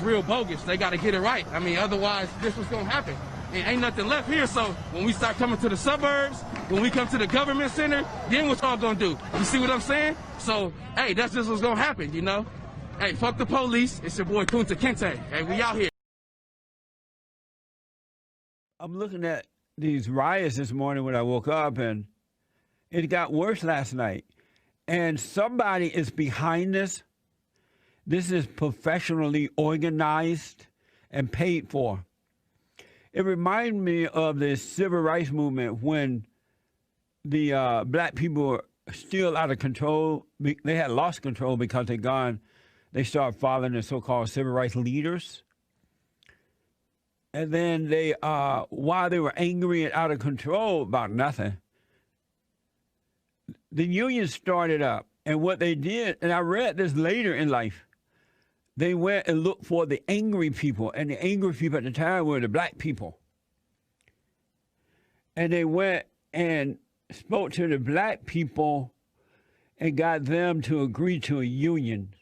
real bogus. They got to get it right. I mean, otherwise, this was going to happen. And ain't nothing left here, so when we start coming to the suburbs, when we come to the government center, then what's all going to do? You see what I'm saying? So, hey, that's just what's going to happen, you know? Hey, fuck the police. It's your boy Kunta Kinte. Hey, we out here. I'm looking at these riots this morning when I woke up, and it got worse last night. And somebody is behind this. This is professionally organized and paid for. It reminded me of the civil rights movement when the black people were still out of control. They had lost control because they started following the so-called civil rights leaders. And then they, while they were angry and out of control about nothing, the union started up. And what they did, and I read this later in life, they went and looked for the angry people. And the angry people at the time were the black people. And they went and spoke to the black people and got them to agree to a union.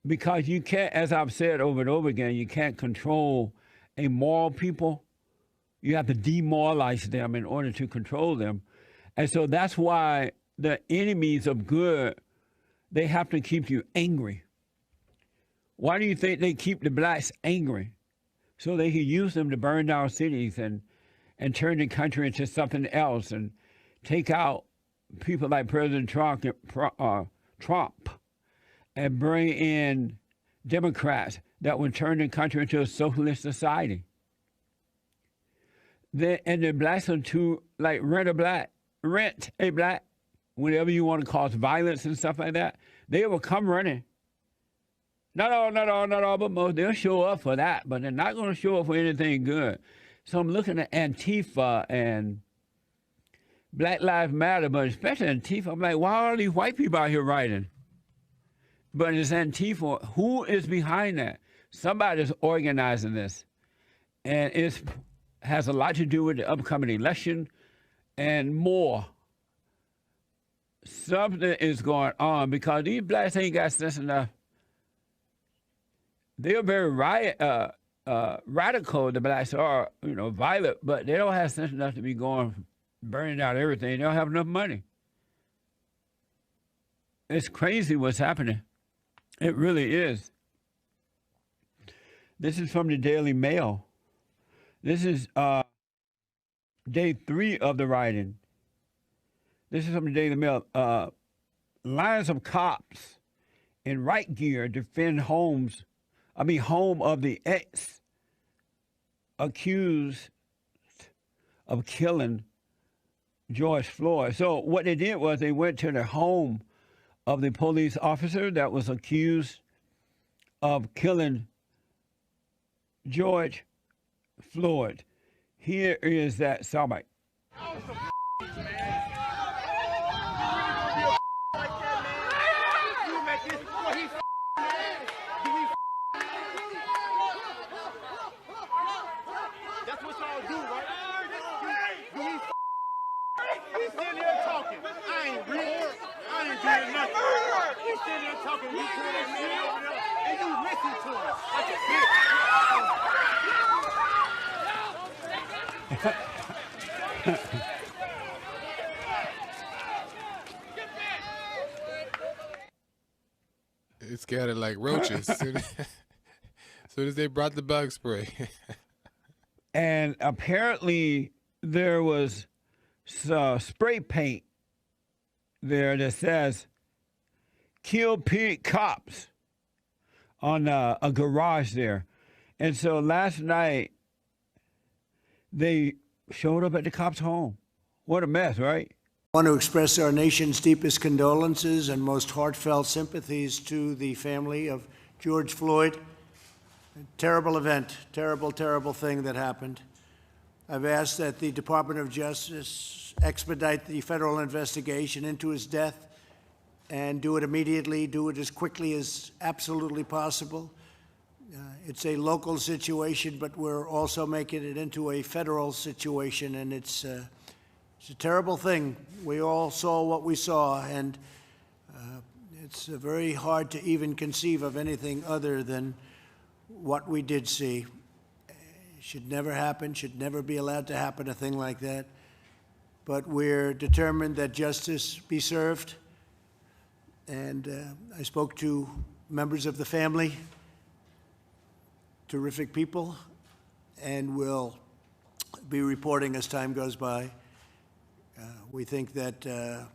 Because you can't, as I've said over and over again, you can't control a moral people. You have to demoralize them in order to control them. And so that's why the enemies of good, they have to keep you angry. Why do you think they keep the blacks angry? So they can use them to burn down cities and turn the country into something else and take out people like President Trump and bring in Democrats that would turn the country into a socialist society. And the blacks are to like rent a black, whenever you want to cause violence and stuff like that, they will come running. Not all, but most. They'll show up for that, but they're not going to show up for anything good. So I'm looking at Antifa and Black Lives Matter, but especially Antifa. I'm like, why are these white people out here rioting? But it's Antifa. Who is behind that? Somebody's organizing this. And it has a lot to do with the upcoming election and more. Something is going on because these blacks ain't got sense enough. They're very radical, the blacks are, violent, but they don't have sense enough to be going, burning out everything. They don't have enough money. It's crazy what's happening. It really is. This is from the Daily Mail. This is day 3 of the rioting. This is from the Daily Mail. Lines of cops in right gear defend home of the ex-accused of killing George Floyd. So what they did was they went to the home of the police officer that was accused of killing George Floyd. Here is that soundbite. It scattered like roaches. As soon as they brought the bug spray. And apparently there was spray paint there that says "Kill Pig Cops" on a garage there. And so last night they showed up at the cops' home. What a mess, right? I want to express our nation's deepest condolences and most heartfelt sympathies to the family of George Floyd. A terrible event, terrible, terrible thing that happened. I've asked that the Department of Justice expedite the federal investigation into his death and do it immediately, do it as quickly as absolutely possible. It's a local situation, but we're also making it into a federal situation, and it's a terrible thing. We all saw what we saw, and It's very hard to even conceive of anything other than what we did see. It should never happen, should never be allowed to happen, a thing like that. But we're determined that justice be served. And I spoke to members of the family, terrific people, and will be reporting as time goes by. We think that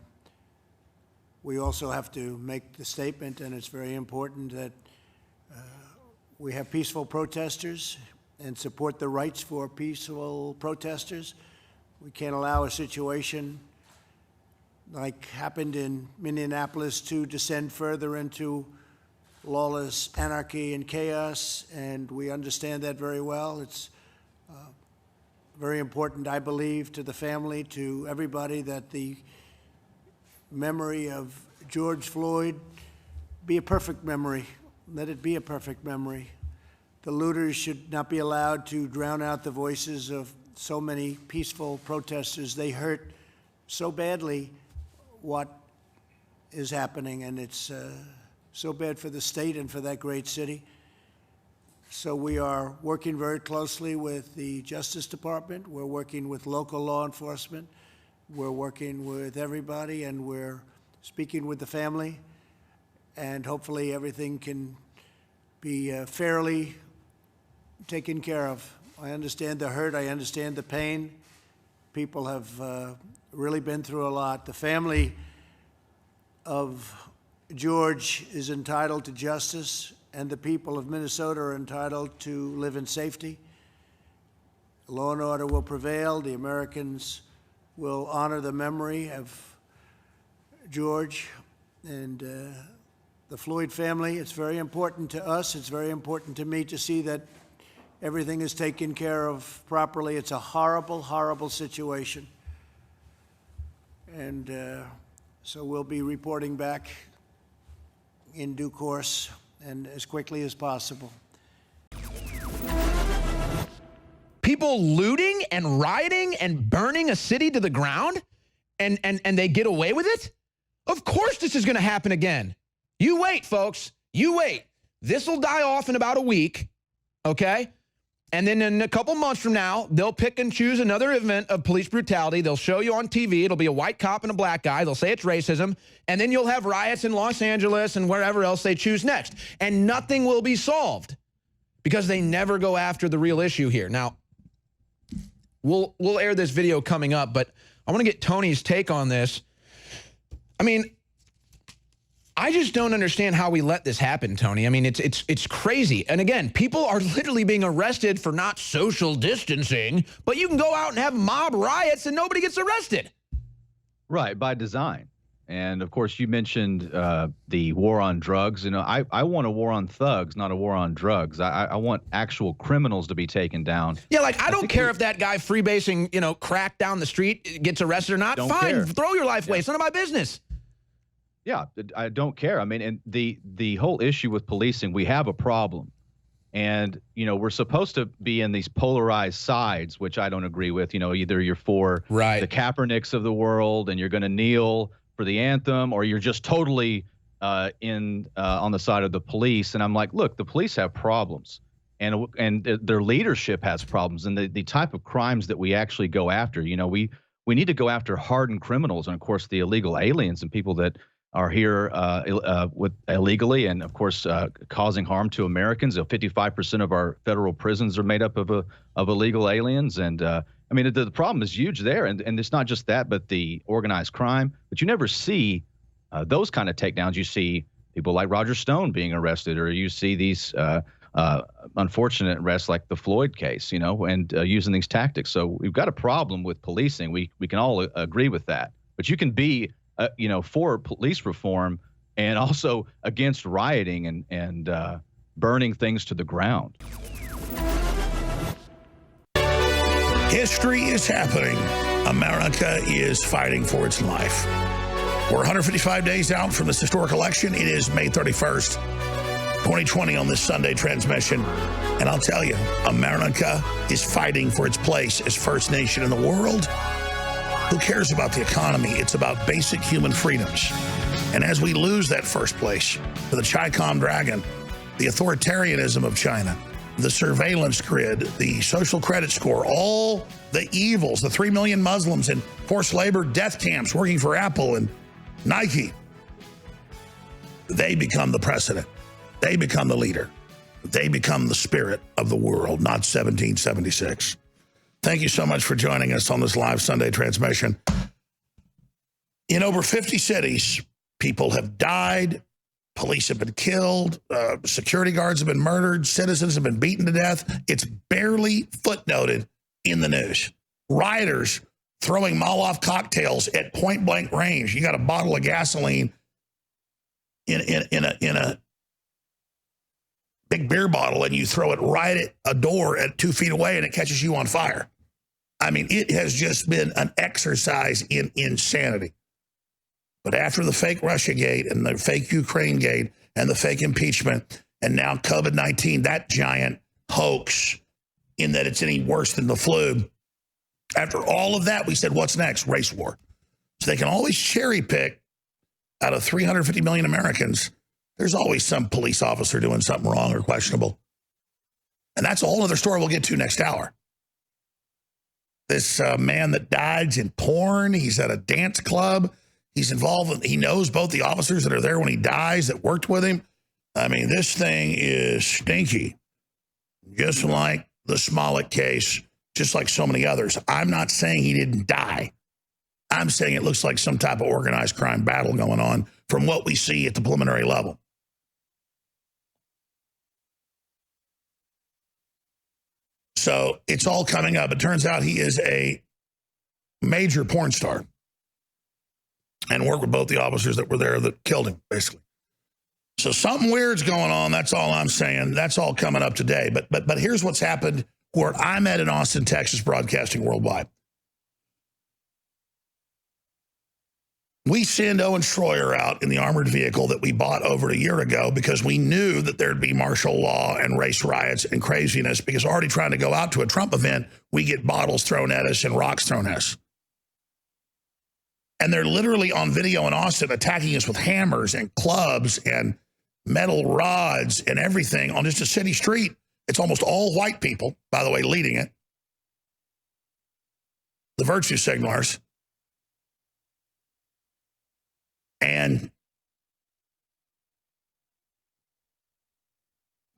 we also have to make the statement, and it's very important, that we have peaceful protesters and support the rights for peaceful protesters. We can't allow a situation like happened in Minneapolis to descend further into lawless anarchy and chaos, and we understand that very well. It's very important, I believe, to the family, to everybody, that the memory of George Floyd be a perfect memory. Let it be a perfect memory. The looters should not be allowed to drown out the voices of so many peaceful protesters. They hurt so badly what is happening, and it's so bad for the state and for that great city. So we are working very closely with the Justice Department. We're working with local law enforcement. We're working with everybody, and we're speaking with the family. And hopefully everything can be fairly taken care of. I understand the hurt. I understand the pain. People have really been through a lot. The family of George is entitled to justice, and the people of Minnesota are entitled to live in safety. Law and order will prevail. The Americans will honor the memory of George and the Floyd family. It's very important to us. It's very important to me to see that everything is taken care of properly. It's a horrible, horrible situation. And so we'll be reporting back in due course and as quickly as possible. People looting and rioting and burning a city to the ground, and they get away with it? Of course this is going to happen again. You wait, folks. You wait. This will die off in about a week, okay? And then in a couple months from now, they'll pick and choose another event of police brutality. They'll show you on TV. It'll be a white cop and a black guy. They'll say it's racism. And then you'll have riots in Los Angeles and wherever else they choose next. And nothing will be solved because they never go after the real issue here. Now, we'll air this video coming up, but I want to get Tony's take on this. I mean, I just don't understand how we let this happen, Tony. I mean, it's crazy. And again, people are literally being arrested for not social distancing, but you can go out and have mob riots and nobody gets arrested. Right, by design. And of course, you mentioned the war on drugs. You know, I want a war on thugs, not a war on drugs. I want actual criminals to be taken down. Yeah, like I don't care if that guy freebasing, you know, crack down the street gets arrested or not. Fine, care. Throw your life away. It's none of my business. Yeah, I don't care. I mean, and the whole issue with policing, we have a problem. And, you know, we're supposed to be in these polarized sides, which I don't agree with. You know, either you're for the Kaepernicks of the world and you're going to kneel for the anthem, or you're just totally on the side of the police. And I'm like, look, the police have problems, and their leadership has problems, and the type of crimes that we actually go after. You know, we need to go after hardened criminals, and of course the illegal aliens and people that are here illegally, and of course causing harm to Americans. 55% of our federal prisons are made up of illegal aliens, and I mean the problem is huge there. And it's not just that, but the organized crime. But you never see those kind of takedowns. You see people like Roger Stone being arrested, or you see these unfortunate arrests like the Floyd case, you know, and using these tactics. So we've got a problem with policing. We can all agree with that. But you can be you know, for police reform and also against rioting and burning things to the ground. History is happening. America is fighting for its life. We're 155 days out from this historic election. It is May 31st, 2020 on this Sunday transmission. And I'll tell you, America is fighting for its place as first nation in the world. Who cares about the economy? It's about basic human freedoms. And as we lose that first place to the Chi-Com Dragon, the authoritarianism of China, the surveillance grid, the social credit score, all the evils, the 3 million Muslims in forced labor death camps working for Apple and Nike, they become the precedent. They become the leader. They become the spirit of the world, not 1776. Thank you so much for joining us on this live Sunday transmission. In over 50 cities, people have died, police have been killed, security guards have been murdered, citizens have been beaten to death. It's barely footnoted in the news. Rioters throwing Molotov cocktails at point-blank range. You got a bottle of gasoline in a big beer bottle, and you throw it right at a door at 2 feet away, and it catches you on fire. I mean, it has just been an exercise in insanity. But after the fake Russia gate and the fake Ukraine gate and the fake impeachment and now COVID-19, that giant hoax in that it's any worse than the flu, after all of that, we said, what's next? Race war. So they can always cherry pick out of 350 million Americans. There's always some police officer doing something wrong or questionable. And that's a whole other story we'll get to next hour. This man that died in porn, he's at a dance club. He's involved, he knows both the officers that are there when he dies that worked with him. I mean, this thing is stinky, just like the Smollett case, just like so many others. I'm not saying he didn't die. I'm saying it looks like some type of organized crime battle going on from what we see at the preliminary level. So it's all coming up. It turns out he is a major porn star and worked with both the officers that were there that killed him, basically. So something weird's going on. That's all I'm saying. That's all coming up today. But here's what's happened where I'm at in Austin, Texas, broadcasting worldwide. We send Owen Shroyer out in the armored vehicle that we bought over a year ago because we knew that there'd be martial law and race riots and craziness, because already trying to go out to a Trump event, we get bottles thrown at us and rocks thrown at us. And they're literally on video in Austin attacking us with hammers and clubs and metal rods and everything on just a city street. It's almost all white people, by the way, leading it. The virtue signalers. And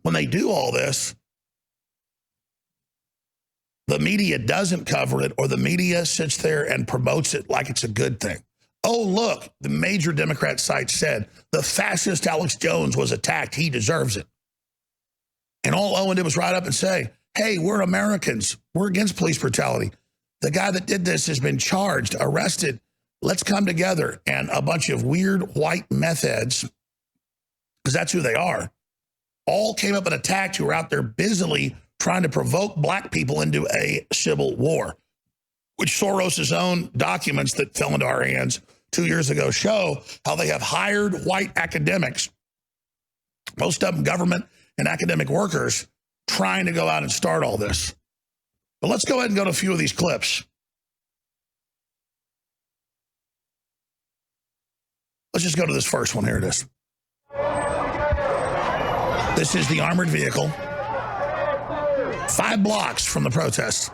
when they do all this, the media doesn't cover it, or the media sits there and promotes it like it's a good thing. Oh, look, the major Democrat site said the fascist Alex Jones was attacked. He deserves it. And all Owen did was write up and say, hey, we're Americans. We're against police brutality. The guy that did this has been charged, arrested. Let's come together. And a bunch of weird white meth heads, because that's who they are, all came up and attacked, who were out there busily trying to provoke black people into a civil war, which Soros's own documents that fell into our hands 2 years ago show how they have hired white academics, most of them government and academic workers, trying to go out and start all this. But let's go ahead and go to a few of these clips. Let's just go to this first one. Here it is. This is the armored vehicle, 5 blocks from the protests,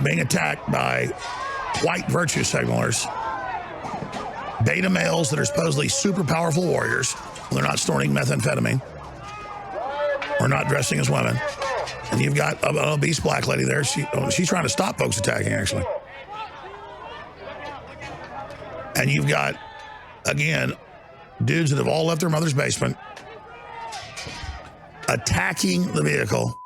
being attacked by white virtue signalers, beta males that are supposedly super powerful warriors. They're not snorting methamphetamine or not dressing as women. And you've got an obese black lady there. She's trying to stop folks attacking, actually. And you've got, again, dudes that have all left their mother's basement attacking the vehicle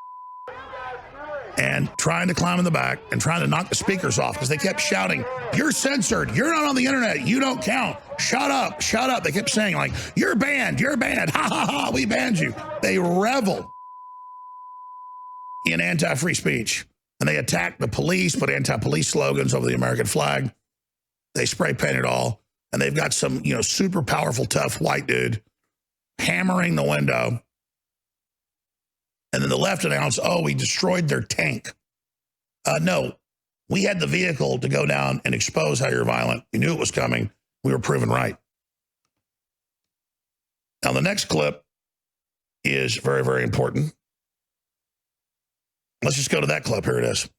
and trying to climb in the back and trying to knock the speakers off, because they kept shouting, you're censored, you're not on the internet, you don't count, shut up, shut up. They kept saying, like, you're banned, ha ha ha, we banned you. They revel in anti-free speech, and they attack the police, put anti-police slogans over the American flag. They spray paint it all, and they've got some, super powerful, tough white dude hammering the window. And then the left announced, oh, we destroyed their tank. No, we had the vehicle to go down and expose how you're violent. We knew it was coming. We were proven right. Now, the next clip is very, very important. Let's just go to that clip. Here it is.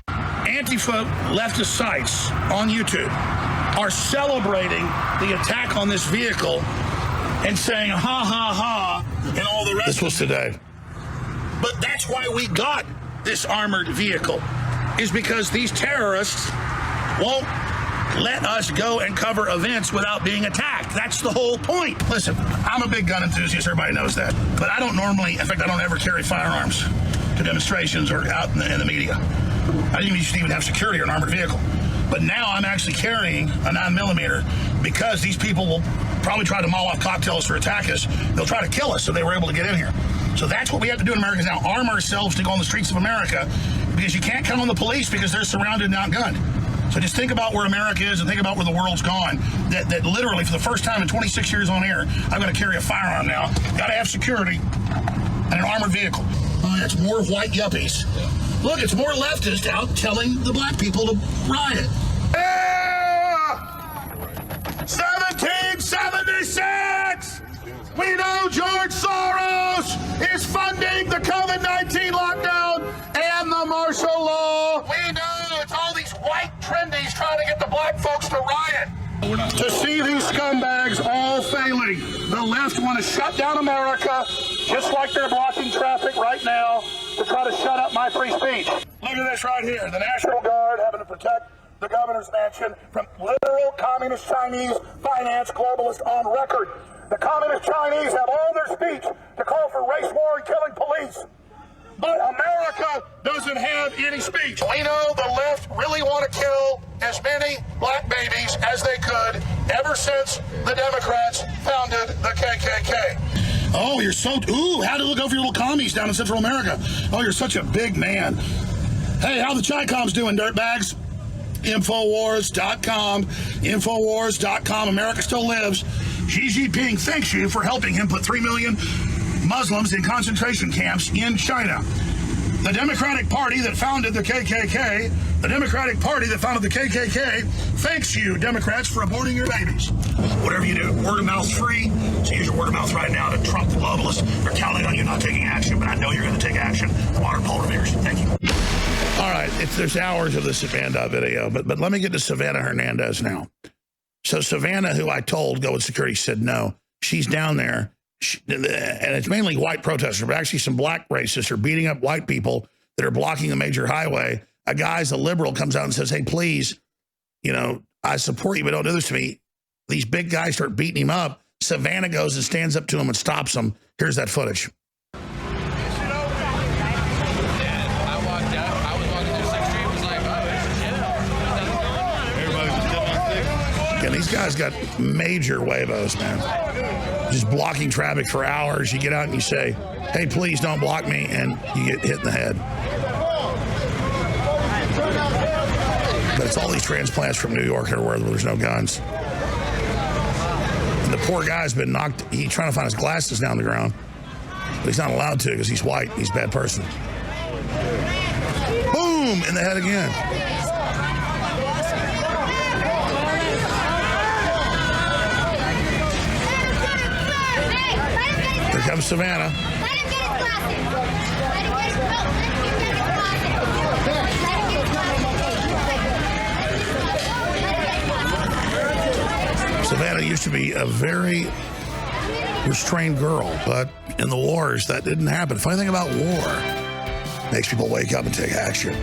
Antifa leftist sites on YouTube are celebrating the attack on this vehicle and saying, ha, ha, ha, and all the rest. This was today. But that's why we got this armored vehicle, is because these terrorists won't let us go and cover events without being attacked. That's the whole point. Listen, I'm a big gun enthusiast. Everybody knows that. But I don't normally, in fact, I don't ever carry firearms to demonstrations or out in the media. I didn't even have security or an armored vehicle. But now I'm actually carrying a 9mm because these people will probably try to Molotov cocktails or attack us. They'll try to kill us, so they were able to get in here. So that's what we have to do in America now, arm ourselves to go on the streets of America, because you can't count on the police because they're surrounded and outgunned. So just think about where America is and think about where the world's gone. That literally, for the first time in 26 years on air, I'm going to carry a firearm now. Got to have security and an armored vehicle. Oh, it's more white yuppies. Look, it's more leftists out telling the black people to riot. Yeah! 1776! We know George Soros is funding the COVID-19 lockdown and the martial law. We know it's all these white trendies trying to get the black folks to riot. To see these scumbags all failing, the left want to shut down America, just like they're blocking traffic right now to try to shut up my free speech. Look at this right here. The National Guard having to protect the governor's mansion from literal communist Chinese finance globalists on record. The communist Chinese have all their speech to call for race war and killing police. But America doesn't have any speech. We know the left really want to kill as many black babies as they could ever since the Democrats founded the KKK. Oh, you're so... Ooh, how to look over your little commies down in Central America. Oh, you're such a big man. Hey, how the Chi-Coms doing, dirtbags? Infowars.com. Infowars.com. America still lives. Xi Jinping thanks you for helping him put 3 million Muslims in concentration camps in China. The Democratic Party that founded the KKK, thanks you, Democrats, for aborting your babies. Whatever you do, word of mouth's free, so use your word of mouth right now to Trump the globalists. They're counting on you not taking action, but I know you're going to take action. The water polo bears. Thank you. All right, there's hours of this Savanah video, but let me get to Savanah Hernandez now. So Savanah, who I told go with security, said no. She's down there. And it's mainly white protesters, but actually some black racists are beating up white people that are blocking a major highway. A guy's a liberal comes out and says, hey, please, I support you, but don't do this to me. These big guys start beating him up. Savanah goes and stands up to him and stops him. Here's that footage. And these guys got major huevos, man. Just blocking traffic for hours. You get out and you say, hey, please don't block me, and you get hit in the head. But it's all these transplants from New York or where there's no guns. And the poor guy's been knocked. He's trying to find his glasses down the ground. But he's not allowed to because he's white. He's a bad person. Boom! In the head again. Here comes Savanah. Savanah used to be a very restrained girl, but in the wars, that didn't happen. Funny thing about war, makes people wake up and take action.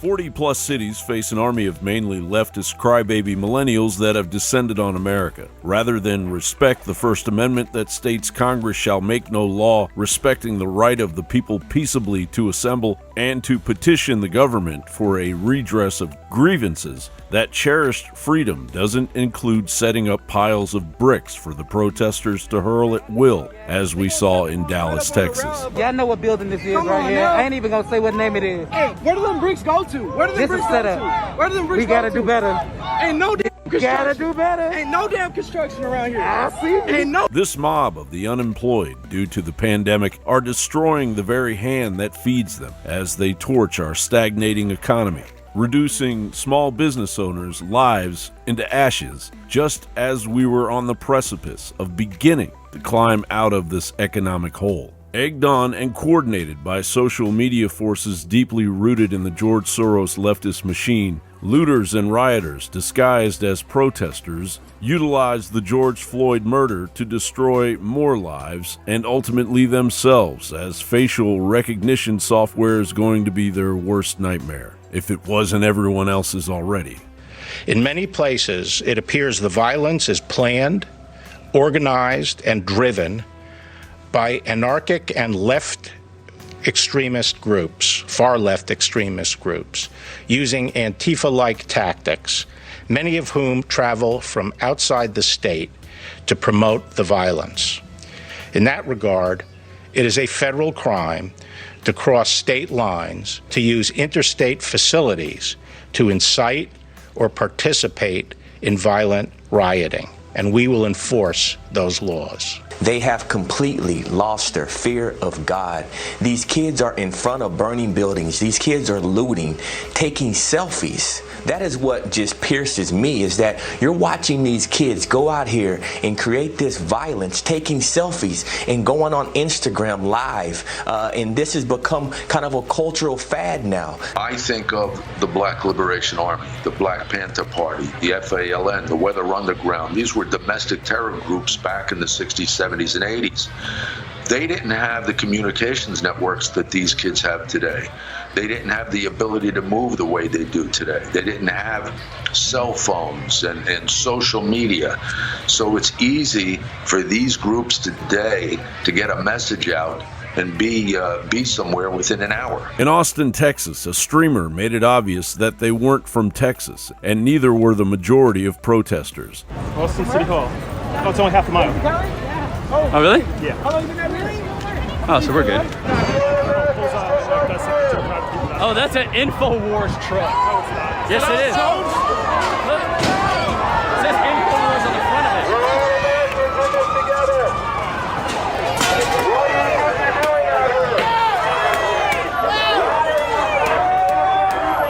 40-plus cities face an army of mainly leftist crybaby millennials that have descended on America. Rather than respect the First Amendment that states Congress shall make no law respecting the right of the people peaceably to assemble and to petition the government for a redress of grievances, that cherished freedom doesn't include setting up piles of bricks for the protesters to hurl at will, as we saw in Dallas, Texas. Y'all know what building this is right here. I ain't even gonna say what name it is. Hey, where do them bricks go to? Where do them bricks go to? Where do them bricks we gotta go do to? better. Ain't no damn construction. Gotta do better. Ain't no damn construction around here. I see. Ain't no. This mob of the unemployed, due to the pandemic, are destroying the very hand that feeds them as they torch our stagnating economy. reducing small business owners' lives into ashes, just as we were on the precipice of beginning to climb out of this economic hole. Egged on and coordinated by social media forces deeply rooted in the George Soros leftist machine, looters and rioters disguised as protesters utilized the George Floyd murder to destroy more lives and ultimately themselves, as facial recognition software is going to be their worst nightmare, if it wasn't everyone else's already. In many places, it appears the violence is planned, organized, and driven by anarchic and left extremist groups, far left extremist groups, using Antifa-like tactics, many of whom travel from outside the state to promote the violence. In that regard, it is a federal crime to cross state lines, to use interstate facilities to incite or participate in violent rioting, and we will enforce those laws. They have completely lost their fear of God. These kids are in front of burning buildings. These kids are looting, taking selfies. That is what just pierces me, is that you're watching these kids go out here and create this violence, taking selfies and going on Instagram Live. And this has become kind of a cultural fad now. I think of the Black Liberation Army, the Black Panther Party, the FALN, the Weather Underground. These were domestic terror groups back in the 60s, 70s, and 80s. They didn't have the communications networks that these kids have today. They didn't have the ability to move the way they do today. They didn't have cell phones and social media. So it's easy for these groups today to get a message out and be somewhere within an hour. In Austin, Texas, a streamer made it obvious that they weren't from Texas, and neither were the majority of protesters. Austin City Hall. Oh, it's only half a mile. Oh, really? Yeah. Oh, so we're good. Oh, that's an InfoWars truck. Yes, it is. Look. It says InfoWars on the front of it.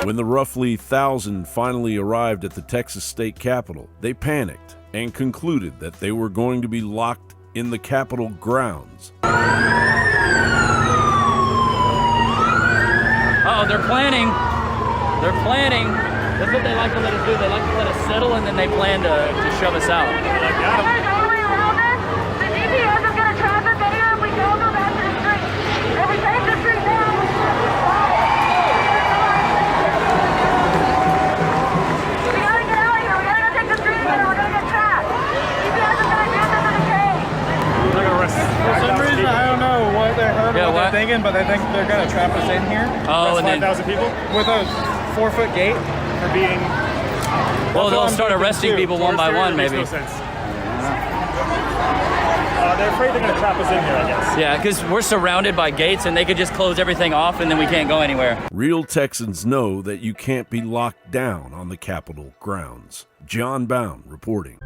When the roughly 1,000 finally arrived at the Texas state capitol, they panicked and concluded that they were going to be locked in the Capitol grounds. Uh-oh, they're planning. They're planning. That's what they like to let us do. They like to let us settle, and then they plan to shove us out. For some reason, I don't know what they heard or what they're thinking, but they think they're going to trap us in here. Oh, and 5,000 people with a 4-foot gate for being. Well, they'll start arresting people one by one, maybe. Makes no sense. They're afraid they're going to trap us in here, I guess. Yeah, because we're surrounded by gates, and they could just close everything off, and then we can't go anywhere. Real Texans know that you can't be locked down on the Capitol grounds. John Bound reporting.